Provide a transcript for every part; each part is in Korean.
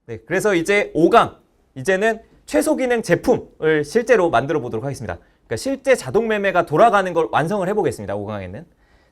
네, 그래서 이제 5강, 이제는 최소 기능 제품을 실제로 만들어 보도록 하겠습니다. 그러니까 실제 자동 매매가 돌아가는 걸 완성을 해보겠습니다. 5강에는.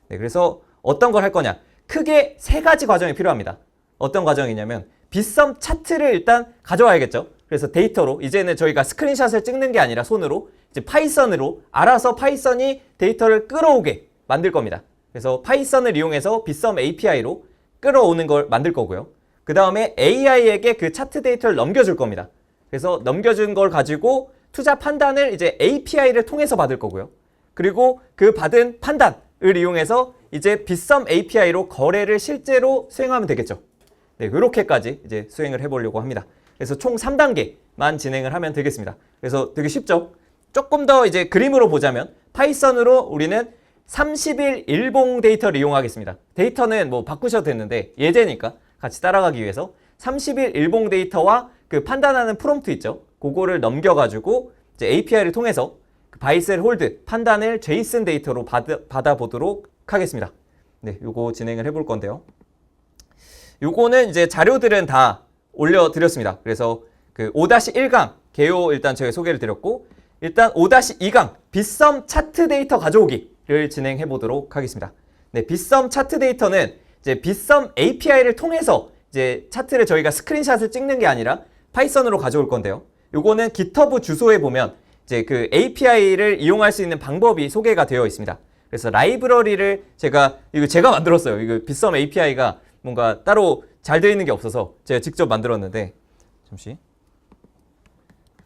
네, 그래서 어떤 걸 할 거냐? 크게 세 가지 과정이 필요합니다. 어떤 과정이냐면 빗썸 차트를 일단 가져와야겠죠. 그래서 데이터로 이제는 저희가 스크린샷을 찍는 게 아니라 손으로 이제 파이썬으로 알아서 파이썬이 데이터를 끌어오게 만들 겁니다. 그래서 파이썬을 이용해서 빗썸 API로 끌어오는 걸 만들 거고요. 그 다음에 AI에게 그 차트 데이터를 넘겨줄 겁니다. 그래서 넘겨준 걸 가지고 투자 판단을 이제 API를 통해서 받을 거고요. 그리고 그 받은 판단을 이용해서 이제 빗썸 API로 거래를 실제로 수행하면 되겠죠. 네, 이렇게까지 이제 수행을 해보려고 합니다. 그래서 총 3단계만 진행을 하면 되겠습니다. 그래서 되게 쉽죠? 조금 더 이제 그림으로 보자면 파이썬으로 우리는 30일 일봉 데이터를 이용하겠습니다. 데이터는 뭐 바꾸셔도 되는데 예제니까 같이 따라가기 위해서 30일 일봉 데이터와 그 판단하는 프롬프트 있죠? 그거를 넘겨가지고 이제 API를 통해서 그 바이, 셀, 홀드 판단을 제이슨 데이터로 받아보도록 하겠습니다. 네, 요거 진행을 해볼 건데요. 요거는 이제 자료들은 다 올려드렸습니다. 그래서 그 5-1강 개요 일단 제가 소개를 드렸고, 일단 5-2강 빗썸 차트 데이터 가져오기를 진행해 보도록 하겠습니다. 네, 빗썸 차트 데이터는 이제 빗썸 API를 통해서 이제 차트를 저희가 스크린샷을 찍는 게 아니라 파이썬으로 가져올 건데요. 요거는 GitHub 주소에 보면 이제 그 API를 이용할 수 있는 방법이 소개가 되어 있습니다. 그래서 라이브러리를 이거 제가 만들었어요. 이거 빗썸 API가 뭔가 따로 잘 되어 있는 게 없어서 제가 직접 만들었는데, 잠시.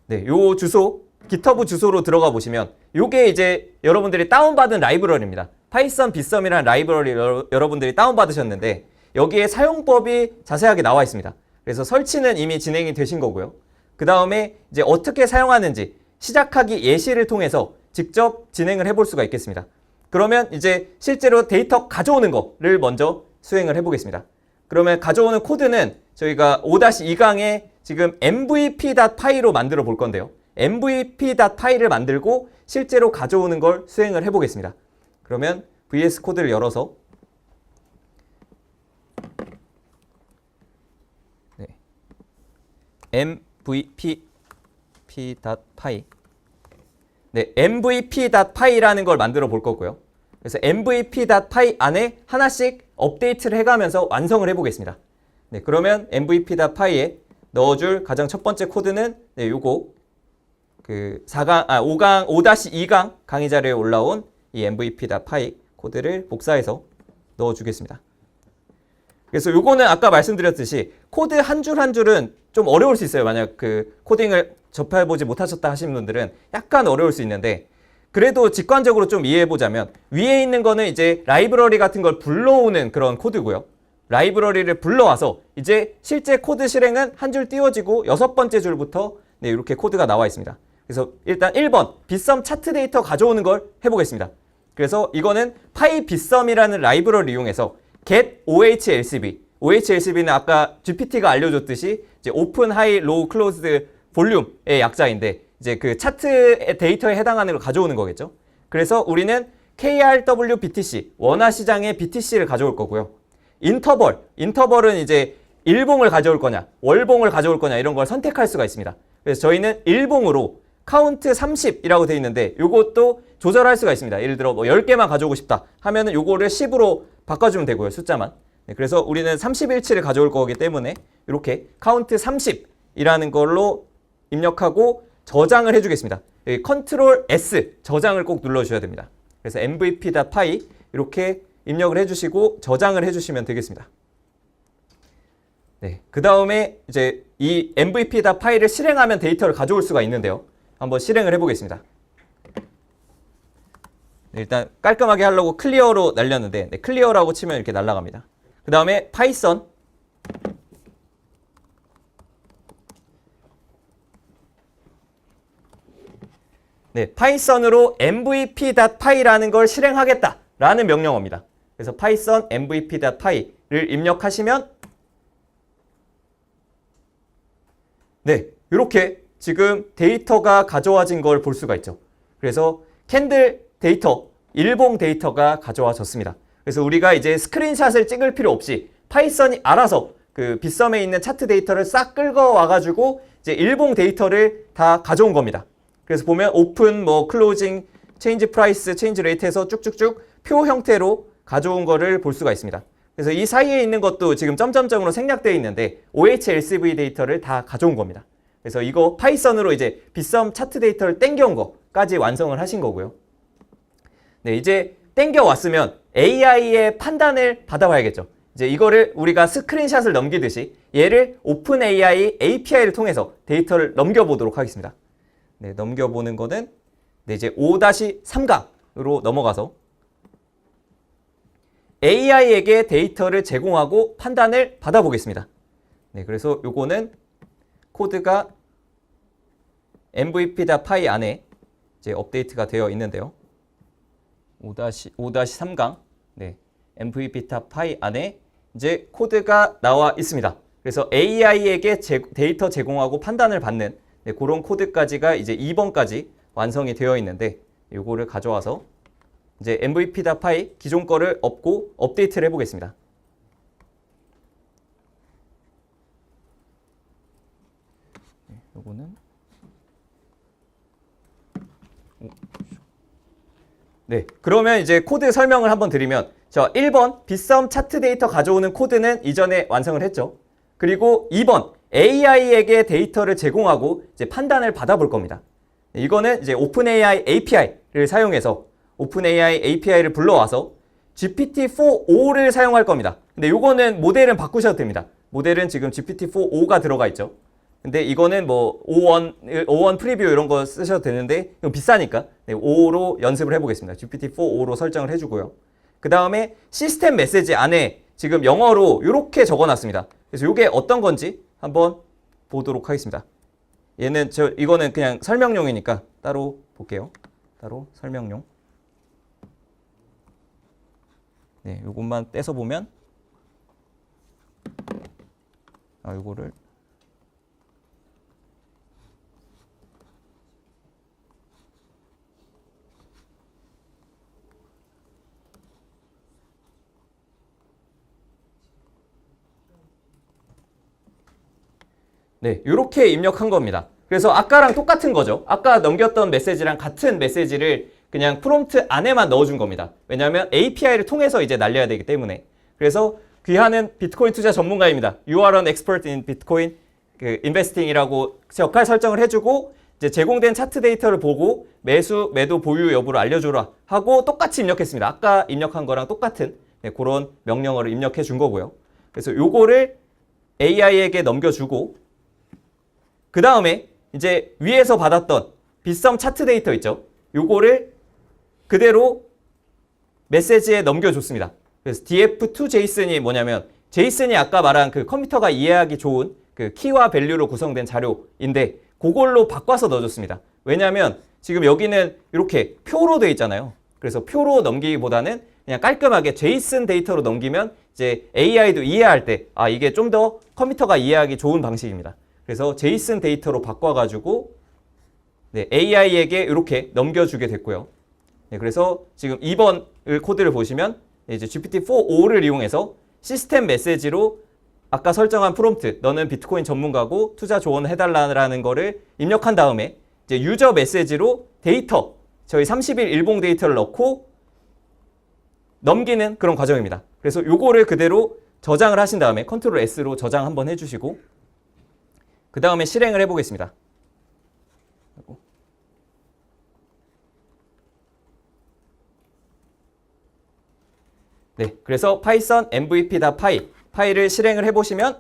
네, 요 주소, GitHub 주소로 들어가 보시면 요게 이제 여러분들이 다운받은 라이브러리입니다. 파이썬 빗썸이라는 라이브러리 여러분들이 다운받으셨는데 여기에 사용법이 자세하게 나와 있습니다. 그래서 설치는 이미 진행이 되신 거고요. 그 다음에 이제 어떻게 사용하는지 시작하기 예시를 통해서 직접 진행을 해볼 수가 있겠습니다. 그러면 이제 실제로 데이터 가져오는 거를 먼저 수행을 해보겠습니다. 그러면 가져오는 코드는 저희가 5-2강에 지금 mvp.py로 만들어 볼 건데요. mvp.py를 만들고 실제로 가져오는 걸 수행을 해보겠습니다. 그러면 VS 코드를 열어서 네. mvp.py 네, mvp.py라는 걸 만들어 볼 거고요. 그래서 mvp.py 안에 하나씩 업데이트를 해가면서 완성을 해보겠습니다. 네, 그러면 mvp.py에 넣어줄 가장 첫 번째 코드는 네, 요거 그 5-2강 강의 자료에 올라온 이 mvp.py 코드를 복사해서 넣어주겠습니다. 그래서 요거는 아까 말씀드렸듯이 코드 한 줄 한 줄은 좀 어려울 수 있어요. 만약 그 코딩을 접해보지 못하셨다 하시는 분들은 약간 어려울 수 있는데, 그래도 직관적으로 좀 이해해보자면 위에 있는 거는 이제 라이브러리 같은 걸 불러오는 그런 코드고요. 라이브러리를 불러와서 이제 실제 코드 실행은 한 줄 띄워지고 6번째 줄부터 네, 이렇게 코드가 나와 있습니다. 그래서 일단 1번 빗썸 차트 데이터 가져오는 걸 해보겠습니다. 그래서 이거는 py빗썸이라는 라이브러리를 이용해서 get ohlcb ohlcb는 아까 GPT가 알려줬듯이 이제 open, high, low, closed 볼륨의 약자인데 이제 그 차트 데이터에 해당하는 걸 가져오는 거겠죠. 그래서 우리는 KRW BTC, 원화 시장의 BTC를 가져올 거고요. 인터벌은 이제 일봉을 가져올 거냐, 월봉을 가져올 거냐 이런 걸 선택할 수가 있습니다. 그래서 저희는 일봉으로 카운트 30이라고 되어 있는데 요것도 조절할 수가 있습니다. 예를 들어 뭐 10개만 가져오고 싶다 하면은 요거를 10으로 바꿔주면 되고요. 숫자만. 네, 그래서 우리는 30일치를 가져올 거기 때문에 이렇게 카운트 30이라는 걸로 입력하고 저장을 해주겠습니다. 컨트롤 S 저장을 꼭 눌러주셔야 됩니다. 그래서 mvp.py 이렇게 입력을 해주시고 저장을 해주시면 되겠습니다. 네, 그 다음에 이제 이 mvp.py를 실행하면 데이터를 가져올 수가 있는데요. 한번 실행을 해보겠습니다. 네, 일단 깔끔하게 하려고 클리어로 날렸는데 네, 클리어라고 치면 이렇게 날아갑니다. 그 다음에 파이썬 네, 파이썬으로 mvp.py라는 걸 실행하겠다라는 명령어입니다. 그래서 파이썬 mvp.py를 입력하시면 네, 이렇게 지금 데이터가 가져와진 걸 볼 수가 있죠. 그래서 캔들 데이터, 일봉 데이터가 가져와졌습니다. 그래서 우리가 이제 스크린샷을 찍을 필요 없이 파이썬이 알아서 그 빗썸에 있는 차트 데이터를 싹 끌고 와가지고 이제 일봉 데이터를 다 가져온 겁니다. 그래서 보면 오픈, 뭐 클로징, 체인지 프라이스, 체인지 레이트에서 쭉쭉쭉 표 형태로 가져온 거를 볼 수가 있습니다. 그래서 이 사이에 있는 것도 지금 점점점으로 생략되어 있는데 OHLCV 데이터를 다 가져온 겁니다. 그래서 이거 파이썬으로 이제 빗썸 차트 데이터를 땡겨온 거까지 완성을 하신 거고요. 네, 이제 땡겨왔으면 AI의 판단을 받아봐야겠죠. 이제 이거를 우리가 스크린샷을 넘기듯이 얘를 오픈AI API를 통해서 데이터를 넘겨보도록 하겠습니다. 네, 넘겨보는 거는 네, 이제 5-3강으로 넘어가서 AI에게 데이터를 제공하고 판단을 받아보겠습니다. 네, 그래서 요거는 코드가 mvp.py 안에 이제 업데이트가 되어 있는데요. 5-3강 네, mvp.py 안에 이제 코드가 나와 있습니다. 그래서 AI에게 데이터 제공하고 판단을 받는 네, 그런 코드까지가 이제 2번까지 완성이 되어 있는데 요거를 가져와서 이제 mvp.py 기존 거를 업고 업데이트를 해보겠습니다. 요거는 네, 그러면 이제 코드 설명을 한번 드리면 자, 1번 빗썸 차트 데이터 가져오는 코드는 이전에 완성을 했죠. 그리고 2번 AI에게 데이터를 제공하고 이제 판단을 받아볼 겁니다. 이거는 이제 오픈AI API를 사용해서 오픈AI API를 불러와서 GPT-4.5를 사용할 겁니다. 근데 이거는 모델은 바꾸셔도 됩니다. 모델은 지금 GPT-4.5가 들어가 있죠. 근데 이거는 뭐 5원 프리뷰 이런 거 쓰셔도 되는데 이건 비싸니까 네, 5로 연습을 해보겠습니다. GPT-4.5로 설정을 해주고요. 그 다음에 시스템 메시지 안에 지금 영어로 이렇게 적어놨습니다. 그래서 이게 어떤 건지 한번 보도록 하겠습니다. 얘는 이거는 그냥 설명용이니까 따로 볼게요. 따로 설명용. 네, 요것만 떼서 보면 요거를 네, 이렇게 입력한 겁니다. 그래서 아까랑 똑같은 거죠. 아까 넘겼던 메시지랑 같은 메시지를 그냥 프롬프트 안에만 넣어준 겁니다. 왜냐하면 API를 통해서 이제 날려야 되기 때문에. 그래서 귀하는 비트코인 투자 전문가입니다. You are an expert in Bitcoin investing이라고 역할 설정을 해주고 이제 제공된 차트 데이터를 보고 매수, 매도, 보유 여부를 알려줘라 하고 똑같이 입력했습니다. 아까 입력한 거랑 똑같은 네, 그런 명령어를 입력해 준 거고요. 그래서 요거를 AI에게 넘겨주고 그 다음에 이제 위에서 받았던 빗썸 차트 데이터 있죠. 요거를 그대로 메시지에 넘겨줬습니다. 그래서 df2json이 뭐냐면 제이슨이 아까 말한 그 컴퓨터가 이해하기 좋은 그 키와 밸류로 구성된 자료인데 그걸로 바꿔서 넣어줬습니다. 왜냐하면 지금 여기는 이렇게 표로 되어 있잖아요. 그래서 표로 넘기기보다는 그냥 깔끔하게 제이슨 데이터로 넘기면 이제 AI도 이해할 때 이게 좀 더 컴퓨터가 이해하기 좋은 방식입니다. 그래서 제이슨 데이터로 바꿔가지고 네, AI에게 이렇게 넘겨주게 됐고요. 네, 그래서 지금 2번 코드를 보시면 이제 GPT-4.5를 이용해서 시스템 메시지로 아까 설정한 프롬프트, 너는 비트코인 전문가고 투자 조언을 해달라는 거를 입력한 다음에 이제 유저 메시지로 데이터, 저희 30일 일봉 데이터를 넣고 넘기는 그런 과정입니다. 그래서 요거를 그대로 저장을 하신 다음에 컨트롤 S로 저장 한번 해주시고 그 다음에 실행을 해보겠습니다. 네, 그래서 파이썬 mvp.py 파일을 실행을 해보시면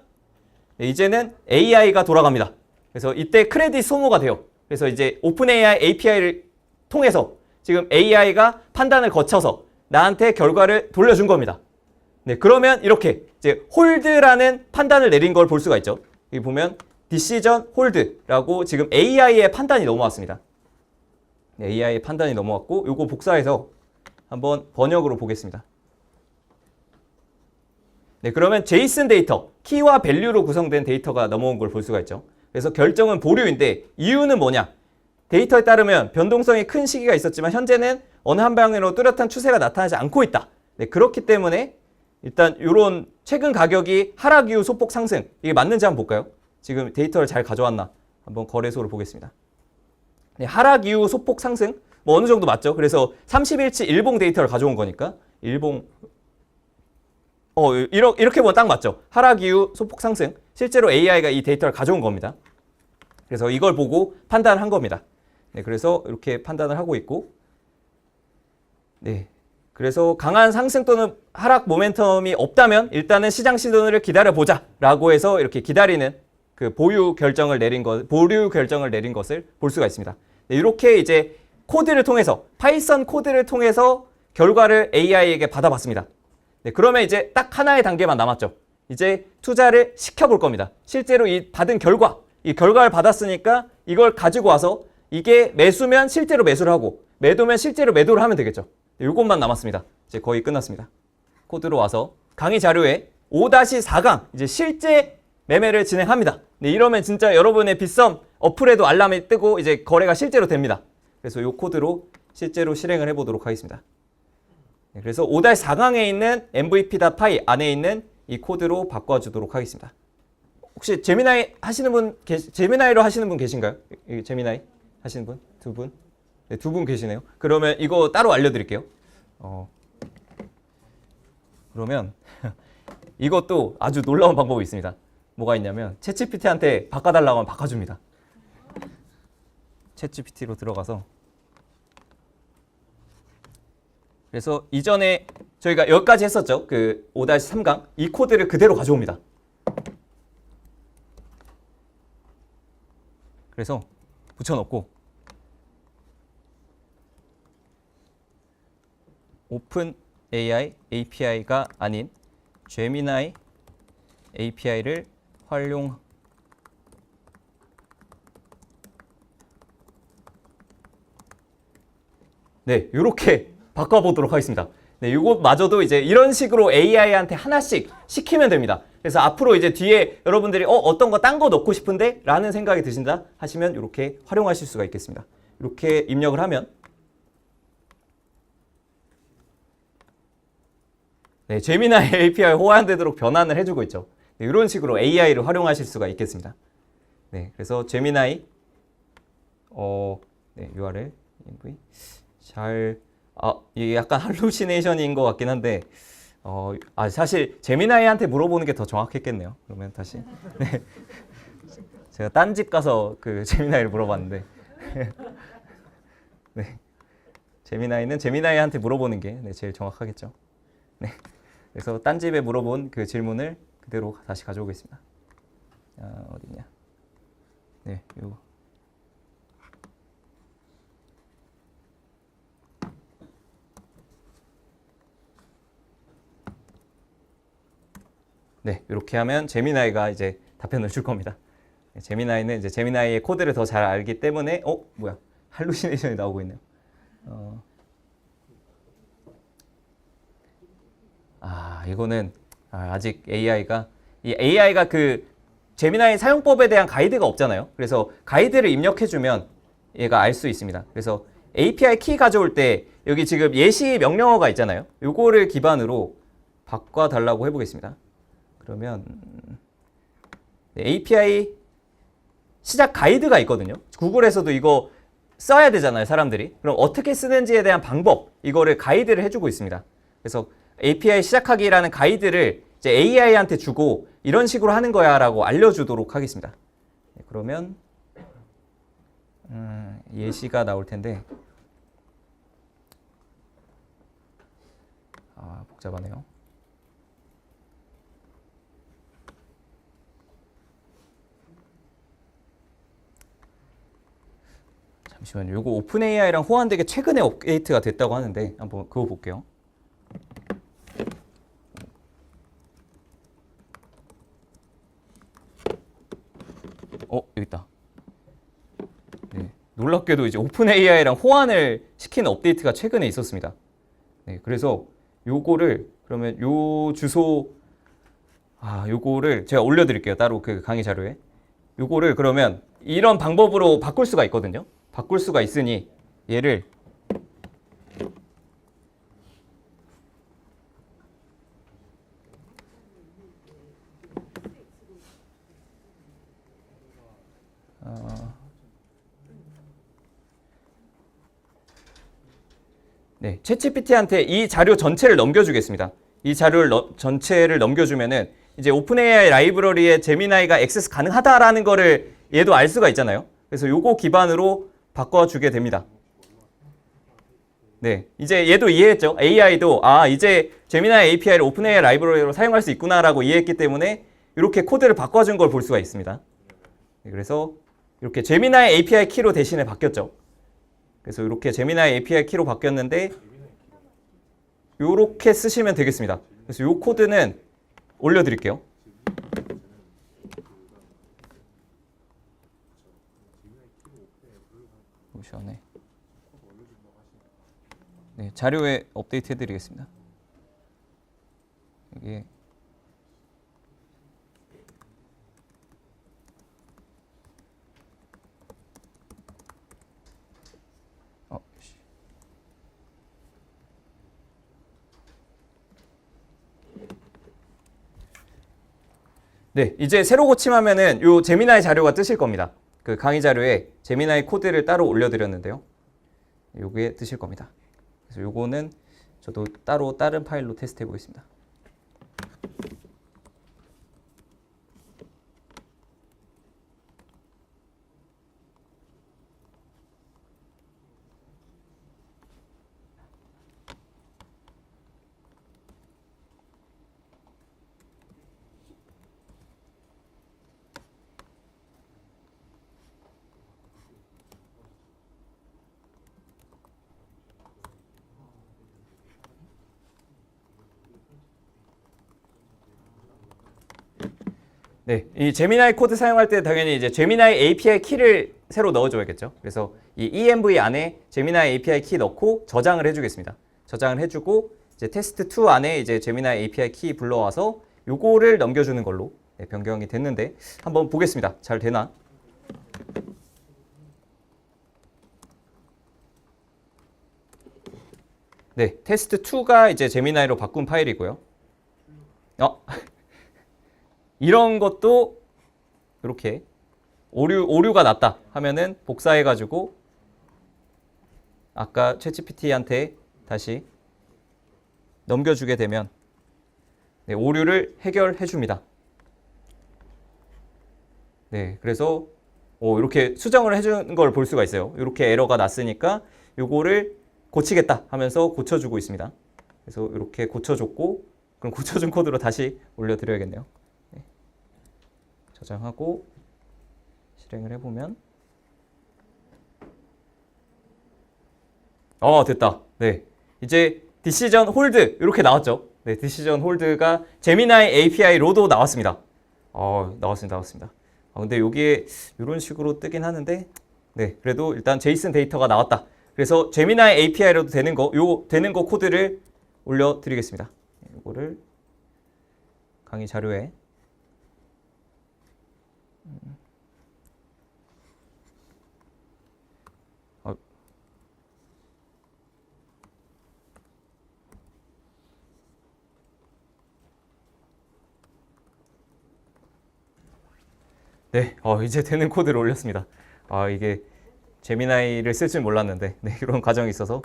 이제는 AI가 돌아갑니다. 그래서 이때 크레딧 소모가 돼요. 그래서 이제 오픈AI API를 통해서 지금 AI가 판단을 거쳐서 나한테 결과를 돌려준 겁니다. 네, 그러면 이렇게 이제 홀드라는 판단을 내린 걸 볼 수가 있죠. 여기 보면 decision hold라고 지금 AI의 판단이 넘어왔습니다. 네, AI의 판단이 넘어왔고 요거 복사해서 한번 번역으로 보겠습니다. 네, 그러면 제이슨 데이터, 키와 밸류로 구성된 데이터가 넘어온 걸 볼 수가 있죠. 그래서 결정은 보류인데 이유는 뭐냐? 데이터에 따르면 변동성이 큰 시기가 있었지만 현재는 어느 한 방향으로 뚜렷한 추세가 나타나지 않고 있다. 네, 그렇기 때문에 일단 이런 최근 가격이 하락 이후 소폭 상승 이게 맞는지 한번 볼까요? 지금 데이터를 잘 가져왔나 한번 거래소를 보겠습니다. 네, 하락 이후 소폭 상승 뭐 어느 정도 맞죠? 그래서 30일치 일봉 데이터를 가져온 거니까 일봉 이렇게 보면 딱 맞죠? 하락 이후 소폭 상승 실제로 AI가 이 데이터를 가져온 겁니다. 그래서 이걸 보고 판단을 한 겁니다. 네, 그래서 이렇게 판단을 하고 있고 네. 그래서 강한 상승 또는 하락 모멘텀이 없다면 일단은 시장 시그널을 기다려보자 라고 해서 이렇게 기다리는 그 보류 결정을 내린 것을 볼 수가 있습니다. 네, 이렇게 이제 코드를 통해서 파이썬 코드를 통해서 결과를 AI에게 받아봤습니다. 네, 그러면 이제 딱 하나의 단계만 남았죠. 이제 투자를 시켜볼 겁니다. 실제로 이 받은 결과, 이 결과를 받았으니까 이걸 가지고 와서 이게 매수면 실제로 매수를 하고 매도면 실제로 매도를 하면 되겠죠. 이것만 남았습니다. 이제 거의 끝났습니다. 코드로 와서 강의 자료에 5-4강 이제 실제 매매를 진행합니다. 네, 이러면 진짜 여러분의 빗썸 어플에도 알람이 뜨고 이제 거래가 실제로 됩니다. 그래서 이 코드로 실제로 실행을 해보도록 하겠습니다. 네, 그래서 5-4강에 있는 mvp.py 안에 있는 이 코드로 바꿔주도록 하겠습니다. 혹시 제미나이 하시는 분, 제미나이로 하시는 분 계신가요? 제미나이 하시는 분? 두 분? 네, 두 분 계시네요. 그러면 이거 따로 알려드릴게요. 그러면 이것도 아주 놀라운 방법이 있습니다. 뭐가 있냐면 챗GPT한테 바꿔달라고 하면 바꿔줍니다. 챗GPT로 들어가서 그래서 이전에 저희가 여기까지 했었죠. 그 5-3강 이 코드를 그대로 가져옵니다. 그래서 붙여놓고 오픈 AI API가 아닌 제미나이 API를 네, 이렇게 바꿔보도록 하겠습니다. 네, 이것마저도 이제 이런 식으로 AI한테 하나씩 시키면 됩니다. 그래서 앞으로 이제 뒤에 여러분들이 어떤 거 딴 거 넣고 싶은데 라는 생각이 드신다 하시면 이렇게 활용하실 수가 있겠습니다. 이렇게 입력을 하면 네, 제미나이 API 호환되도록 변환을 해주고 있죠. 네, 이런 식으로 AI를 활용하실 수가 있겠습니다. 네, 그래서 제미나이 네, URL env 이게 약간 할루시네이션인 것 같긴 한데 사실 제미나이한테 물어보는 게 더 정확했겠네요. 그러면 다시 네. 제가 딴 집 가서 그 제미나이를 물어봤는데 네. 제미나이는 제미나이한테 물어보는 게 네, 제일 정확하겠죠. 네. 그래서 딴 집에 물어본 그 질문을 그대로 다시 가져오겠습니다. 어디냐? 네, 요. 네, 이렇게 하면 제미나이가 이제 답변을 줄 겁니다. 네, 제미나이는 이제 제미나이의 코드를 더 잘 알기 때문에 뭐야? 할루시네이션이 나오고 있네요. 이거는 아직 AI가 그 제미나이 사용법에 대한 가이드가 없잖아요. 그래서 가이드를 입력해주면 얘가 알 수 있습니다. 그래서 API 키 가져올 때 여기 지금 예시 명령어가 있잖아요. 요거를 기반으로 바꿔달라고 해보겠습니다. 그러면 API 시작 가이드가 있거든요. 구글에서도 이거 써야 되잖아요, 사람들이. 그럼 어떻게 쓰는지에 대한 방법, 이거를 가이드를 해주고 있습니다. 그래서 API 시작하기라는 가이드를 이제 AI한테 주고 이런 식으로 하는 거야 라고 알려주도록 하겠습니다. 네, 그러면 예시가 나올 텐데 복잡하네요. 잠시만요. 이거 오픈AI랑 호환되게 최근에 업데이트가 됐다고 하는데 한번 그거 볼게요. 여기 있다. 네, 놀랍게도 이제 오픈AI랑 호환을 시키는 업데이트가 최근에 있었습니다. 네, 그래서 요거를 그러면 요 주소 요거를 제가 올려드릴게요. 따로 그 강의 자료에. 요거를 그러면 이런 방법으로 바꿀 수가 있거든요. 바꿀 수가 있으니 얘를 네, 챗GPT한테 이 자료 전체를 넘겨주겠습니다. 이 자료를 전체를 넘겨주면은 이제 오픈AI 라이브러리에 제미나이가 액세스 가능하다라는 거를 얘도 알 수가 있잖아요. 그래서 요거 기반으로 바꿔주게 됩니다. 네, 이제 얘도 이해했죠. AI도 이제 제미나이 API를 오픈AI 라이브러리로 사용할 수 있구나라고 이해했기 때문에 이렇게 코드를 바꿔준 걸 볼 수가 있습니다. 네, 그래서 이렇게 제미나이 API 키로 대신에 바뀌었죠. 그래서 이렇게 제미나이 API 키로 바뀌었는데 이렇게 쓰시면 되겠습니다. 그래서 이 코드는 올려드릴게요. 보시네. 네, 자료에 업데이트 해드리겠습니다. 이게 네, 이제 새로 고침하면은 요 제미나이 자료가 뜨실 겁니다. 그 강의 자료에 제미나이 코드를 따로 올려드렸는데요. 요게 뜨실 겁니다. 그래서 요거는 저도 따로 다른 파일로 테스트 해보겠습니다. 네, 이 제미나이 코드 사용할 때 당연히 이제 제미나이 API 키를 새로 넣어줘야겠죠. 그래서 이 env 안에 제미나이 API 키 넣고 저장을 해주겠습니다. 저장을 해주고 이제 테스트2 안에 이제 제미나이 API 키 불러와서 요거를 넘겨주는 걸로 변경이 됐는데 한번 보겠습니다. 잘 되나? 네, 테스트2가 이제 제미나이로 바꾼 파일이고요. 이런 것도 이렇게 오류가 났다 하면은 복사해가지고 아까 챗GPT한테 다시 넘겨주게 되면 네, 오류를 해결해 줍니다. 네, 그래서 이렇게 수정을 해주는 걸 볼 수가 있어요. 이렇게 에러가 났으니까 요거를 고치겠다 하면서 고쳐주고 있습니다. 그래서 이렇게 고쳐줬고 그럼 고쳐준 코드로 다시 올려드려야겠네요. 네. 저장하고 실행을 해보면 됐다. 네, 이제 디시전 홀드 이렇게 나왔죠. 네, 디시전 홀드가 제미나이 API로도 나왔습니다. 나왔습니다. 근데 여기에 이런 식으로 뜨긴 하는데 네, 그래도 일단 제이슨 데이터가 나왔다. 그래서 제미나이 API로도 되는 거 코드를 올려드리겠습니다. 이거를 강의 자료에 네, 이제 되는 코드를 올렸습니다. 이게 제미나이를 쓸 줄 몰랐는데 네, 이런 과정이 있어서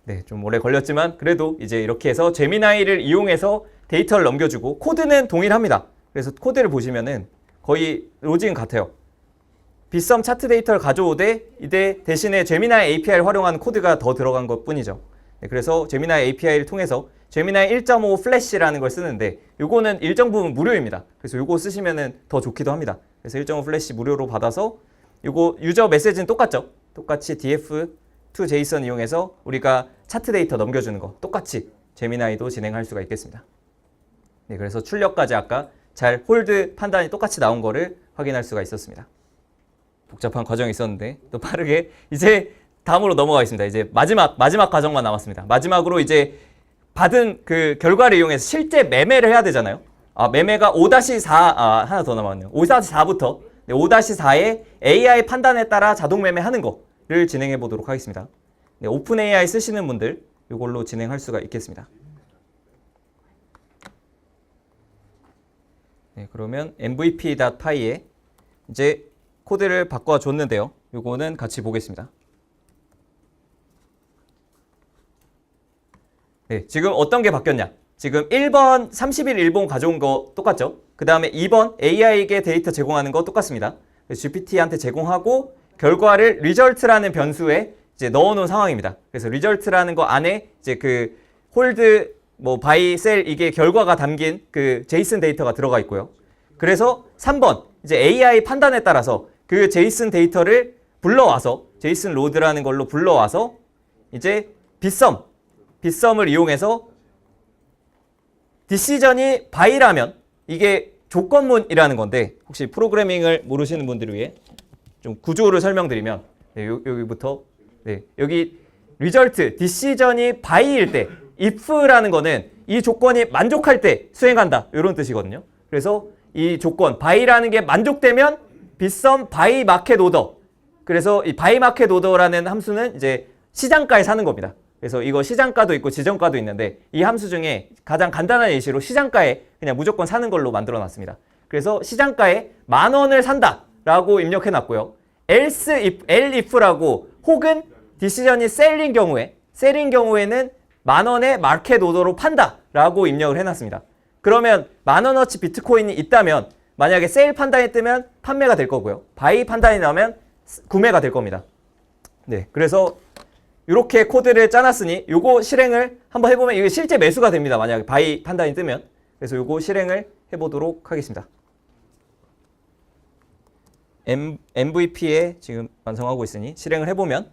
네, 좀 오래 걸렸지만 그래도 이제 이렇게 해서 제미나이를 이용해서 데이터를 넘겨주고 코드는 동일합니다. 그래서 코드를 보시면은 거의 로직은 같아요. 빗썸 차트 데이터를 가져오되 이때 대신에 제미나이 API를 활용하는 코드가 더 들어간 것 뿐이죠. 네, 그래서 제미나이 API를 통해서 제미나이 1.5 플래시라는 걸 쓰는데 요거는 일정 부분 무료입니다. 그래서 요거 쓰시면은 더 좋기도 합니다. 그래서 1.5 플래시 무료로 받아서 요거 유저 메시지는 똑같죠. 똑같이 df2json 이용해서 우리가 차트 데이터 넘겨주는 거 똑같이 제미나이도 진행할 수가 있겠습니다. 네, 그래서 출력까지 아까 잘 홀드 판단이 똑같이 나온 거를 확인할 수가 있었습니다. 복잡한 과정이 있었는데 또 빠르게 이제 다음으로 넘어가겠습니다. 이제 마지막 과정만 남았습니다. 마지막으로 이제 받은 그 결과를 이용해서 실제 매매를 해야 되잖아요. 매매가 5-4 하나 더 남았네요. 5-4부터 5-4의 AI 판단에 따라 자동 매매하는 거를 진행해 보도록 하겠습니다. 네, 오픈 AI 쓰시는 분들 이걸로 진행할 수가 있겠습니다. 네, 그러면 mvp.py에 이제 코드를 바꿔줬는데요. 이거는 같이 보겠습니다. 네, 지금 어떤 게 바뀌었냐? 지금 1번 30일 일본 가져온 거 똑같죠? 그 다음에 2번 AI에게 데이터 제공하는 거 똑같습니다. GPT한테 제공하고 결과를 result라는 변수에 이제 넣어놓은 상황입니다. 그래서 result라는 거 안에 이제 그 홀드 뭐 바이 셀 이게 결과가 담긴 그 제이슨 데이터가 들어가 있고요. 그래서 3번 이제 AI 판단에 따라서 그 제이슨 데이터를 불러와서 제이슨 로드라는 걸로 불러와서 이제 빗썸을 이용해서 디시전이 바이라면 이게 조건문이라는 건데 혹시 프로그래밍을 모르시는 분들을 위해 좀 구조를 설명드리면 네, 여기부터 네, 여기 result 디시전이 바이일 때 if라는 거는 이 조건이 만족할 때 수행한다 이런 뜻이거든요. 그래서 이 조건 바이라는 게 만족되면 빗썸 바이 마켓 오더. 그래서 이 바이 마켓 오더라는 함수는 이제 시장가에 사는 겁니다. 그래서 이거 시장가도 있고 지정가도 있는데 이 함수 중에 가장 간단한 예시로 시장가에 그냥 무조건 사는 걸로 만들어 놨습니다. 그래서 시장가에 10,000원을 산다라고 입력해 놨고요. else if라고 혹은 디시전이 셀인 경우에는 10,000원에 마켓 오더로 판다라고 입력을 해 놨습니다. 그러면 10,000원어치 비트코인이 있다면 만약에 세일 판단이 뜨면 판매가 될 거고요. 바이 판단이 나오면 구매가 될 겁니다. 네, 그래서 이렇게 코드를 짜놨으니 요거 실행을 한번 해보면 이게 실제 매수가 됩니다. 만약에 바이 판단이 뜨면. 그래서 요거 실행을 해보도록 하겠습니다. MVP에 지금 완성하고 있으니 실행을 해보면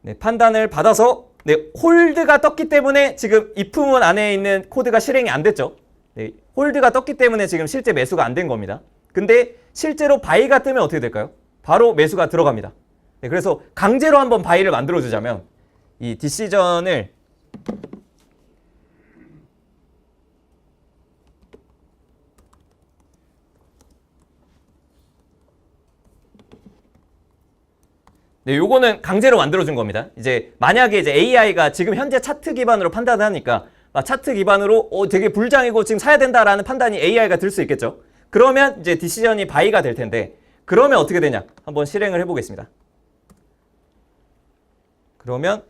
네, 판단을 받아서 네, 홀드가 떴기 때문에 지금 if문 안에 있는 코드가 실행이 안 됐죠. 네, 홀드가 떴기 때문에 지금 실제 매수가 안 된 겁니다. 근데 실제로 바이가 뜨면 어떻게 될까요? 바로 매수가 들어갑니다. 네, 그래서 강제로 한번 바이를 만들어주자면 이 디시전을 네, 요거는 강제로 만들어준 겁니다. 이제 만약에 이제 AI가 지금 현재 차트 기반으로 판단을 하니까 차트 기반으로 되게 불장이고 지금 사야 된다라는 판단이 AI가 들 수 있겠죠. 그러면 이제 디시전이 바이가 될 텐데 그러면 어떻게 되냐? 한번 실행을 해보겠습니다. 그러면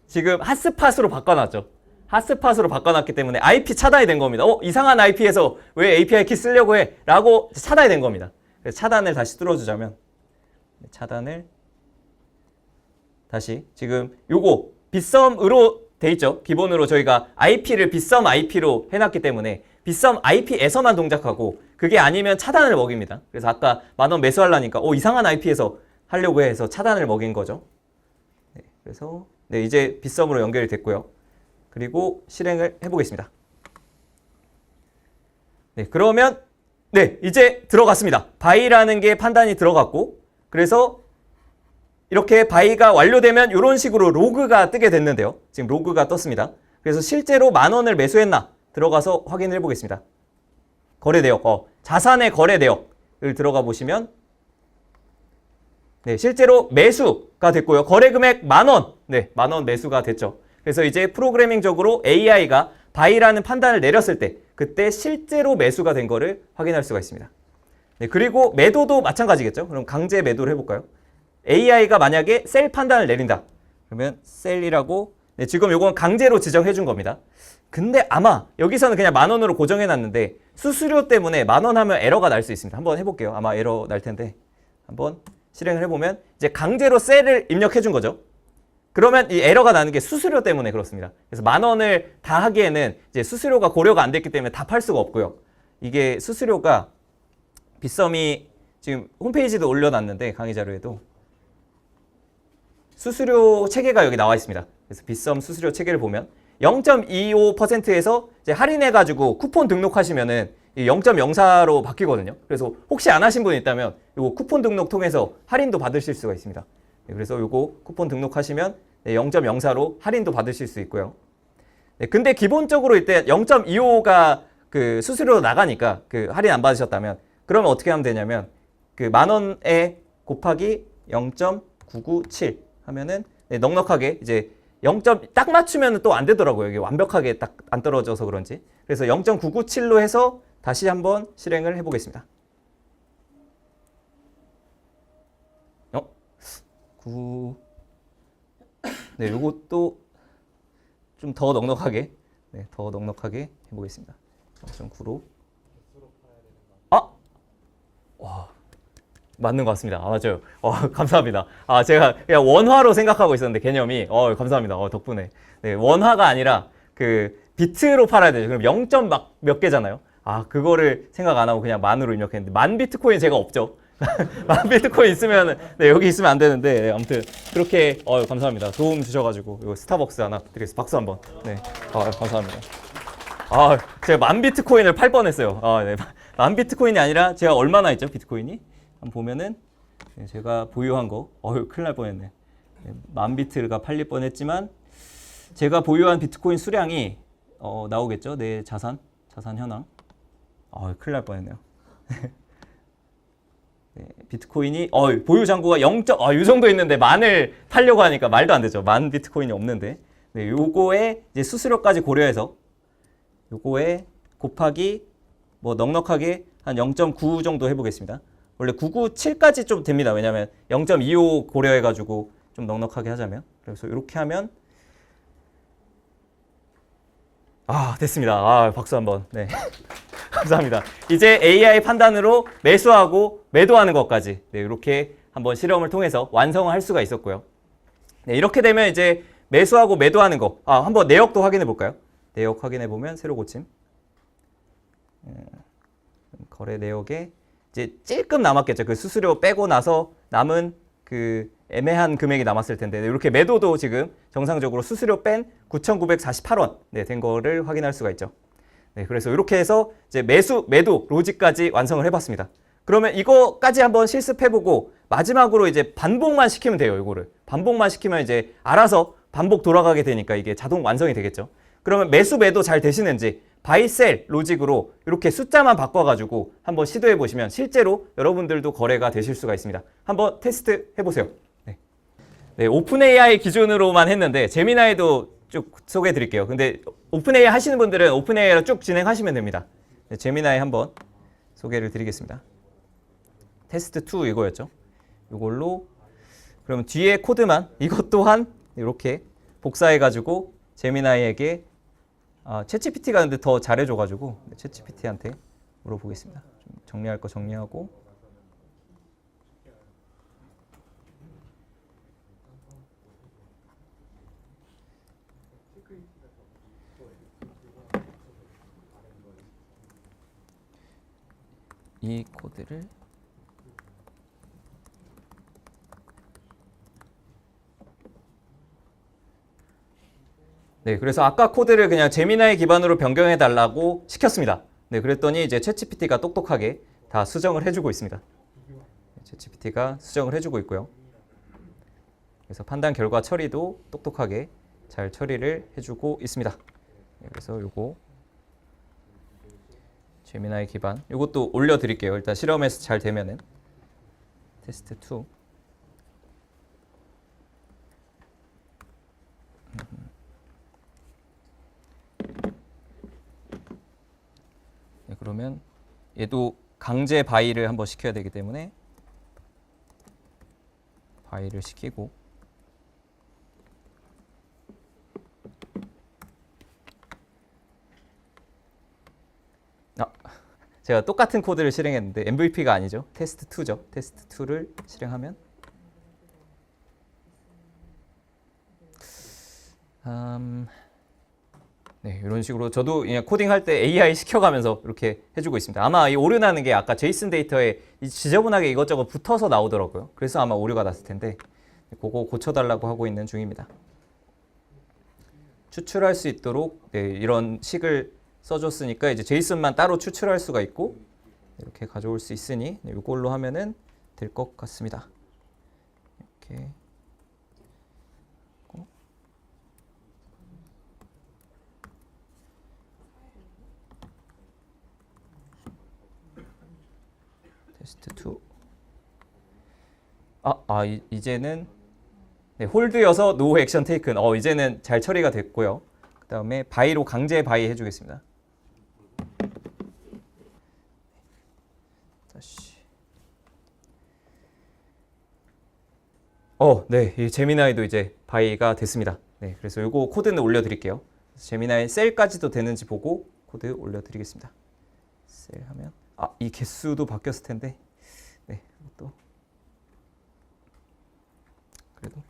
지금 핫스팟으로 바꿔놨죠. 핫스팟으로 바꿔놨기 때문에 IP 차단이 된 겁니다. 이상한 IP에서 왜 API 키 쓰려고 해? 라고 차단이 된 겁니다. 그래서 차단을 다시 뚫어주자면 차단을 다시 지금 요거 빗썸으로 돼 있죠. 기본으로 저희가 IP를 빗썸 IP로 해놨기 때문에 빗썸 IP에서만 동작하고 그게 아니면 차단을 먹입니다. 그래서 아까 10,000원 매수하려니까 이상한 IP에서 하려고 해서 차단을 먹인 거죠. 네, 그래서 네, 이제 빗썸으로 연결이 됐고요. 그리고 실행을 해보겠습니다. 네, 그러면 네, 이제 들어갔습니다. 바이라는 게 판단이 들어갔고 그래서 이렇게 바이가 완료되면 이런 식으로 로그가 뜨게 됐는데요. 지금 로그가 떴습니다. 그래서 실제로 10,000원을 매수했나 들어가서 확인을 해보겠습니다. 거래 내역, 자산의 거래 내역을 들어가 보시면 네, 실제로 매수가 됐고요. 거래 금액 10,000원, 네, 10,000원 매수가 됐죠. 그래서 이제 프로그래밍적으로 AI가 바이라는 판단을 내렸을 때 그때 실제로 매수가 된 거를 확인할 수가 있습니다. 네, 그리고 매도도 마찬가지겠죠. 그럼 강제 매도를 해볼까요? AI가 만약에 셀 판단을 내린다. 그러면 셀이라고 네, 지금 요건 강제로 지정해 준 겁니다. 근데 아마 여기서는 그냥 10,000원으로 고정해 놨는데 수수료 때문에 10,000원 하면 에러가 날 수 있습니다. 한번 해볼게요. 아마 에러 날 텐데 한번 실행을 해보면 이제 강제로 셀을 입력해 준 거죠. 그러면 이 에러가 나는 게 수수료 때문에 그렇습니다. 그래서 10,000원을 다 하기에는 이제 수수료가 고려가 안 됐기 때문에 다 팔 수가 없고요. 이게 수수료가 빗썸이 지금 홈페이지도 올려놨는데 강의 자료에도 수수료 체계가 여기 나와 있습니다. 그래서 빗썸 수수료 체계를 보면 0.25%에서 이제 할인해가지고 쿠폰 등록하시면은 0.04로 바뀌거든요. 그래서 혹시 안 하신 분 있다면 이거 쿠폰 등록 통해서 할인도 받으실 수가 있습니다. 네, 그래서 이거 쿠폰 등록하시면 0.04로 할인도 받으실 수 있고요. 네, 근데 기본적으로 이때 0.25가 그 수수료 나가니까 그 할인 안 받으셨다면 그러면 어떻게 하면 되냐면 그 10,000원에 곱하기 0.997 하면은 네, 넉넉하게 이제 0점 딱 맞추면 또 안 되더라고요. 이게 완벽하게 딱 안 떨어져서 그런지. 그래서 0.997로 해서 다시 한번 실행을 해보겠습니다. 9. 네, 요것도 좀 더 넉넉하게, 네, 더 넉넉하게 해보겠습니다. 0.9로. 아, 와, 맞는 것 같습니다. 아, 맞아요. 감사합니다. 아, 제가 그냥 원화로 생각하고 있었는데 개념이, 감사합니다. 덕분에. 네, 원화가 아니라 그 비트로 팔아야 되죠. 그럼 0. 몇 개잖아요. 아, 그거를 생각 안 하고 그냥 만으로 입력했는데 만 비트코인 제가 없죠. 만 비트코인 있으면 네, 여기 있으면 안 되는데 네, 아무튼 그렇게 감사합니다. 도움 주셔가지고 이거 스타벅스 하나 드리겠습니다. 박수 한번. 네, 감사합니다. 아, 제가 만 비트코인을 팔 뻔했어요. 네. 만 비트코인이 아니라 제가 얼마나 있죠, 비트코인이? 한번 보면은 네, 제가 보유한 거, 큰일 날 뻔했네. 네, 만 비트가 팔릴 뻔했지만 제가 보유한 비트코인 수량이 나오겠죠, 내 자산 현황. 큰일 날 뻔했네요. 네, 비트코인이 보유 잔고가 0. 이 정도 있는데 만을 팔려고 하니까 말도 안 되죠. 만 비트코인이 없는데. 네, 요거에 이제 수수료까지 고려해서 요거에 곱하기 뭐 넉넉하게 한 0.9 정도 해보겠습니다. 원래 997까지 좀 됩니다. 왜냐면 0.25 고려해가지고 좀 넉넉하게 하자면. 그래서 이렇게 하면 됐습니다. 박수 한번. 네. 감사합니다. 이제 AI 판단으로 매수하고 매도하는 것까지 네, 이렇게 한번 실험을 통해서 완성을 할 수가 있었고요. 네, 이렇게 되면 이제 매수하고 매도하는 거 한번 내역도 확인해 볼까요? 내역 확인해 보면 새로 고침 거래 내역에 이제 찔끔 남았겠죠. 그 수수료 빼고 나서 남은 그 애매한 금액이 남았을 텐데 네, 이렇게 매도도 지금 정상적으로 수수료 뺀 9,948원 네, 된 거를 확인할 수가 있죠. 네, 그래서 이렇게 해서 이제 매수, 매도 로직까지 완성을 해봤습니다. 그러면 이거까지 한번 실습해보고 마지막으로 이제 반복만 시키면 돼요. 이거를 반복만 시키면 이제 알아서 반복 돌아가게 되니까 이게 자동 완성이 되겠죠. 그러면 매수, 매도 잘 되시는지 바이, 셀 로직으로 이렇게 숫자만 바꿔가지고 한번 시도해 보시면 실제로 여러분들도 거래가 되실 수가 있습니다. 한번 테스트 해보세요. 네, 오픈 AI 기준으로만 했는데 제미나이도 쭉 소개해 드릴게요. 근데 오픈 AI 하시는 분들은 오픈 AI로 쭉 진행하시면 됩니다. 네, 제미나이 한번 소개를 드리겠습니다. 테스트 2 이거였죠. 이걸로 그러면 뒤에 코드만 이것 또한 이렇게 복사해 가지고 제미나이에게 챗GPT가 근데 더 잘해줘 가지고 챗GPT한테 물어보겠습니다. 좀 정리할 거 정리하고 이 코드를 네, 그래서 아까 코드를 그냥 제미나이 기반으로 변경해 달라고 시켰습니다. 네, 그랬더니 이제 챗GPT가 똑똑하게 다 수정을 해주고 있습니다. 챗GPT가 수정을 해주고 있고요. 그래서 판단 결과 처리도 똑똑하게 잘 처리를 해주고 있습니다. 네, 그래서 요거 제미나이 기반 이것도 올려드릴게요. 일단 실험에서 잘 되면은 테스트 2 네, 그러면 얘도 강제 바이를 한번 시켜야 되기 때문에 바이를 시키고 제가 똑같은 코드를 실행했는데 MVP가 아니죠. 테스트 2죠. 테스트 2를 실행하면 네, 이런 식으로 저도 그냥 코딩할 때 AI 시켜가면서 이렇게 해주고 있습니다. 아마 이 오류 나는 게 아까 제이슨 데이터에 지저분하게 이것저것 붙어서 나오더라고요. 그래서 아마 오류가 났을 텐데 그거 고쳐달라고 하고 있는 중입니다. 추출할 수 있도록 네, 이런 식을 써줬으니까 이제 제이슨만 따로 추출할 수가 있고 이렇게 가져올 수 있으니 이걸로 하면은 될 것 같습니다. 이렇게 테스트 2 이제는 네, 홀드여서 노 액션 테이큰 이제는 잘 처리가 됐고요. 그 다음에 바이로 강제 바이 해주겠습니다. 다시 네. 이 제미나이도 이제 바이가 됐습니다. 네. 그래서 요거 코드는 올려드릴게요. 제미나이 셀까지도 되는지 보고 코드 올려드리겠습니다. 셀 하면 이 개수도 바뀌었을 텐데 네. 또 그래도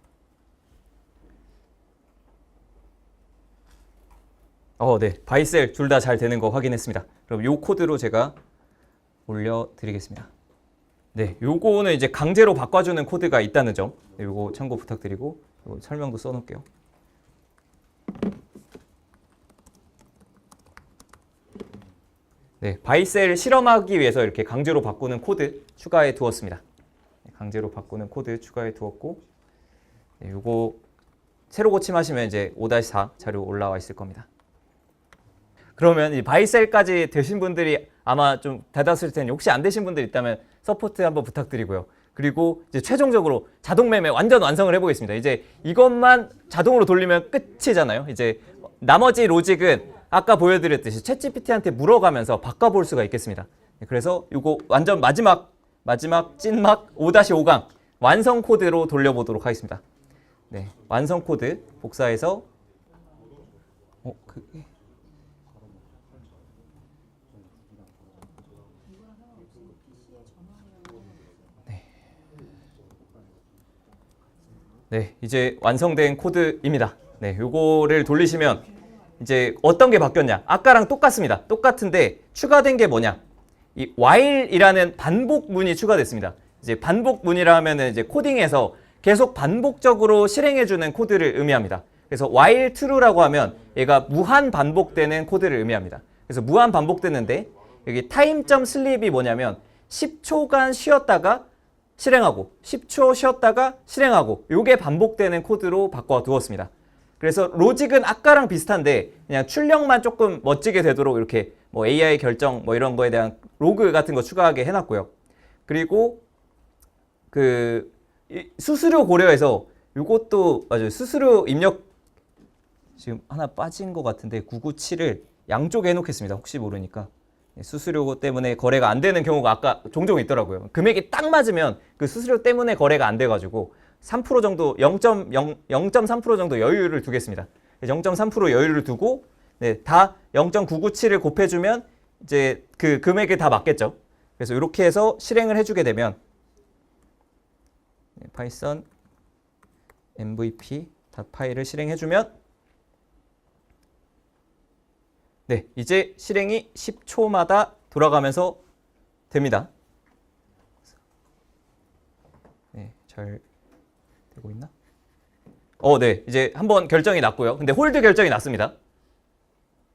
네. 바이셀 둘 다 잘 되는 거 확인했습니다. 그럼 요 코드로 제가 올려드리겠습니다. 네, 요거는 이제 강제로 바꿔주는 코드가 있다는 점, 네, 요거 참고 부탁드리고 요거 설명도 써놓을게요. 네, 바이셀 실험하기 위해서 이렇게 강제로 바꾸는 코드 추가해 두었습니다. 네, 강제로 바꾸는 코드 추가해 두었고, 네, 요거 새로 고침하시면 이제 5-4 자료 올라와 있을 겁니다. 그러면 이 바이셀까지 되신 분들이 아마 좀 대다수일 텐데 혹시 안 되신 분들 있다면 서포트 한번 부탁드리고요. 그리고 이제 최종적으로 자동 매매 완전 완성을 해보겠습니다. 이제 이것만 자동으로 돌리면 끝이잖아요. 이제 나머지 로직은 아까 보여드렸듯이 챗GPT한테 물어가면서 바꿔볼 수가 있겠습니다. 그래서 이거 완전 마지막 찐막 5-5강 완성 코드로 돌려보도록 하겠습니다. 네, 완성 코드 복사해서 네, 이제 완성된 코드입니다. 네, 요거를 돌리시면 이제 어떤 게 바뀌었냐? 아까랑 똑같습니다. 똑같은데 추가된 게 뭐냐? 이 while이라는 반복문이 추가됐습니다. 이제 반복문이라 하면은 이제 코딩에서 계속 반복적으로 실행해주는 코드를 의미합니다. 그래서 while true라고 하면 얘가 무한 반복되는 코드를 의미합니다. 그래서 무한 반복되는데 여기 time.sleep이 뭐냐면 10초간 쉬었다가 실행하고 10초 쉬었다가 실행하고 요게 반복되는 코드로 바꿔 두었습니다. 그래서 로직은 아까랑 비슷한데 그냥 출력만 조금 멋지게 되도록 이렇게 뭐 AI 결정 뭐 이런 거에 대한 로그 같은 거 추가하게 해놨고요. 그리고 그 수수료 고려해서 요것도 맞아요. 수수료 입력 지금 하나 빠진 것 같은데 997을 양쪽에 해놓겠습니다. 혹시 모르니까. 수수료 때문에 거래가 안 되는 경우가 아까 종종 있더라고요. 금액이 딱 맞으면 그 수수료 때문에 거래가 안 돼가지고 3% 정도 0.3% 정도 여유를 두겠습니다. 0.3% 여유를 두고 네, 다 0.997을 곱해주면 이제 그 금액에 다 맞겠죠. 그래서 이렇게 해서 실행을 해주게 되면 네, 파이썬 mvp 파일을 실행해주면 네, 이제 실행이 10초마다 돌아가면서 됩니다. 네, 잘 되고 있나? 네, 이제 한번 결정이 났고요. 근데 홀드 결정이 났습니다.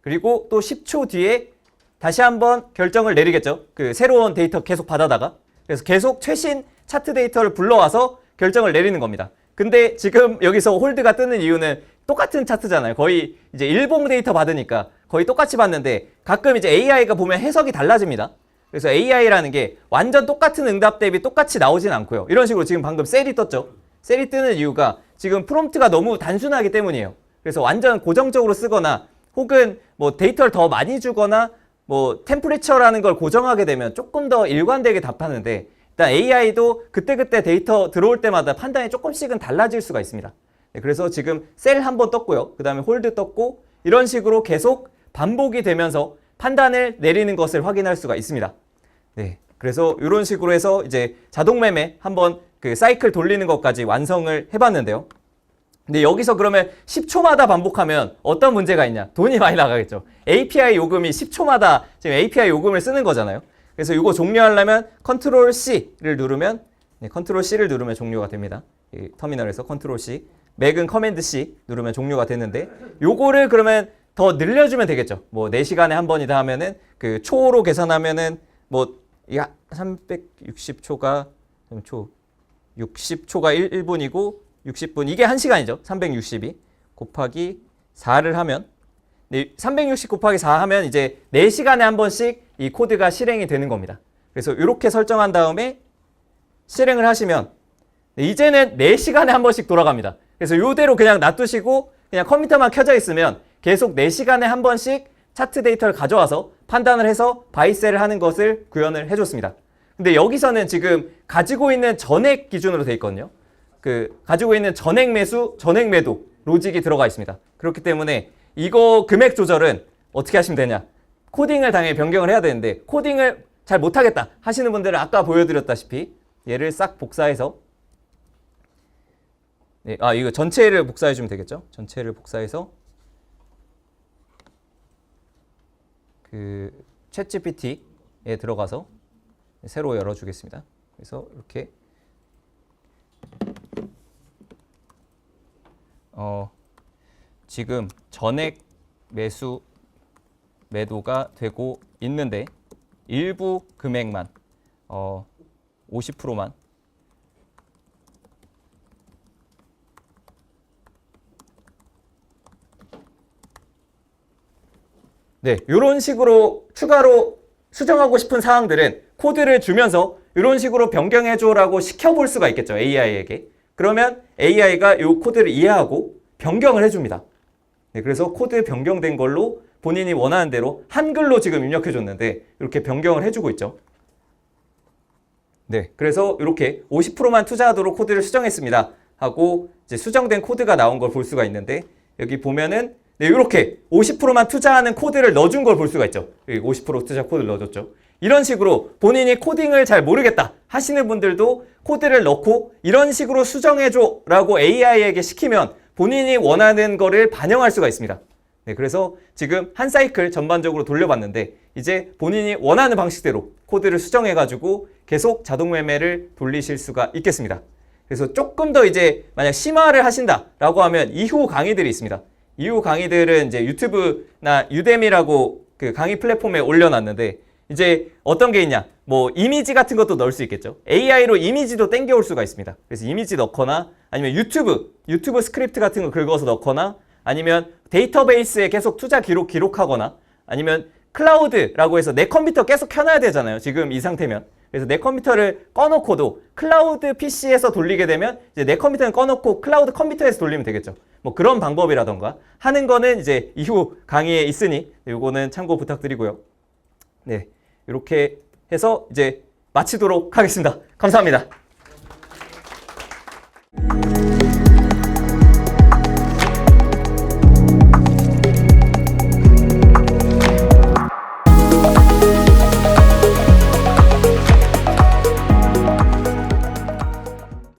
그리고 또 10초 뒤에 다시 한번 결정을 내리겠죠. 그 새로운 데이터 계속 받아다가. 그래서 계속 최신 차트 데이터를 불러와서 결정을 내리는 겁니다. 근데 지금 여기서 홀드가 뜨는 이유는 똑같은 차트잖아요. 거의 이제 일봉 데이터 받으니까 거의 똑같이 받는데 가끔 이제 AI가 보면 해석이 달라집니다. 그래서 AI라는 게 완전 똑같은 응답 대비 똑같이 나오진 않고요. 이런 식으로 지금 방금 셀이 떴죠. 셀이 뜨는 이유가 지금 프롬프트가 너무 단순하기 때문이에요. 그래서 완전 고정적으로 쓰거나 혹은 뭐 데이터를 더 많이 주거나 뭐 템퍼레처라는 걸 고정하게 되면 조금 더 일관되게 답하는데 일단 AI도 그때그때 데이터 들어올 때마다 판단이 조금씩은 달라질 수가 있습니다. 네, 그래서 지금 셀 한 번 떴고요. 그 다음에 홀드 떴고 이런 식으로 계속 반복이 되면서 판단을 내리는 것을 확인할 수가 있습니다. 네, 그래서 이런 식으로 해서 이제 자동 매매 한번 그 사이클 돌리는 것까지 완성을 해봤는데요. 근데 여기서 그러면 10초마다 반복하면 어떤 문제가 있냐? 돈이 많이 나가겠죠. API 요금이 10초마다 지금 API 요금을 쓰는 거잖아요. 그래서 이거 종료하려면 컨트롤 C를 누르면 네, 컨트롤 C를 누르면 종료가 됩니다. 이 터미널에서 컨트롤 C, 맥은 커맨드 C 누르면 종료가 되는데 요거를 그러면 더 늘려주면 되겠죠. 뭐 4시간에 한 번이다 하면은 그 초로 계산하면은 뭐 360초가 60초가 1분이고 60분 이게 1시간이죠. 360이 곱하기 4를 하면 360 곱하기 4 하면 이제 4시간에 한 번씩 이 코드가 실행이 되는 겁니다. 그래서 이렇게 설정한 다음에 실행을 하시면 이제는 4시간에 한 번씩 돌아갑니다. 그래서 이대로 그냥 놔두시고 그냥 컴퓨터만 켜져 있으면 계속 4시간에 한 번씩 차트 데이터를 가져와서 판단을 해서 바이셀을 하는 것을 구현을 해줬습니다. 근데 여기서는 지금 가지고 있는 전액 기준으로 돼 있거든요. 가지고 있는 전액 매수, 전액 매도 로직이 들어가 있습니다. 그렇기 때문에 이거 금액 조절은 어떻게 하시면 되냐? 코딩을 당연히 변경을 해야 되는데 코딩을 잘 못하겠다 하시는 분들은 아까 보여드렸다시피 얘를 싹 복사해서 네, 이거 전체를 복사해 주면 되겠죠? 전체를 복사해서 챗GPT에 들어가서 새로 열어주겠습니다. 그래서 이렇게 지금 전액 매수 매도가 되고 있는데 일부 금액만 50%만 네, 이런 식으로 추가로 수정하고 싶은 사항들은 코드를 주면서 이런 식으로 변경해줘라고 시켜볼 수가 있겠죠. AI에게. 그러면 AI가 이 코드를 이해하고 변경을 해줍니다. 네, 그래서 코드 변경된 걸로 본인이 원하는 대로 한글로 지금 입력해줬는데 이렇게 변경을 해주고 있죠. 네, 그래서 이렇게 50%만 투자하도록 코드를 수정했습니다. 하고 이제 수정된 코드가 나온 걸 볼 수가 있는데 여기 보면은 네, 이렇게 50%만 투자하는 코드를 넣어준 걸 볼 수가 있죠. 여기 50% 투자 코드를 넣어줬죠. 이런 식으로 본인이 코딩을 잘 모르겠다 하시는 분들도 코드를 넣고 이런 식으로 수정해줘 라고 AI에게 시키면 본인이 원하는 거를 반영할 수가 있습니다. 네, 그래서 지금 한 사이클 전반적으로 돌려봤는데 이제 본인이 원하는 방식대로 코드를 수정해가지고 계속 자동 매매를 돌리실 수가 있겠습니다. 그래서 조금 더 이제 만약 심화를 하신다라고 하면 이후 강의들이 있습니다. 이후 강의들은 이제 유튜브나 유데미라고 그 강의 플랫폼에 올려놨는데 이제 어떤 게 있냐? 뭐 이미지 같은 것도 넣을 수 있겠죠. AI로 이미지도 땡겨올 수가 있습니다. 그래서 이미지 넣거나 아니면 유튜브 스크립트 같은 거 긁어서 넣거나 아니면 데이터베이스에 계속 투자 기록하거나 아니면 클라우드라고 해서 내 컴퓨터 계속 켜놔야 되잖아요. 지금 이 상태면. 그래서 내 컴퓨터를 꺼놓고도 클라우드 PC에서 돌리게 되면 이제 내 컴퓨터는 꺼놓고 클라우드 컴퓨터에서 돌리면 되겠죠. 뭐 그런 방법이라던가 하는 거는 이제 이후 강의에 있으니 요거는 참고 부탁드리고요. 네, 이렇게 해서 이제 마치도록 하겠습니다. 감사합니다.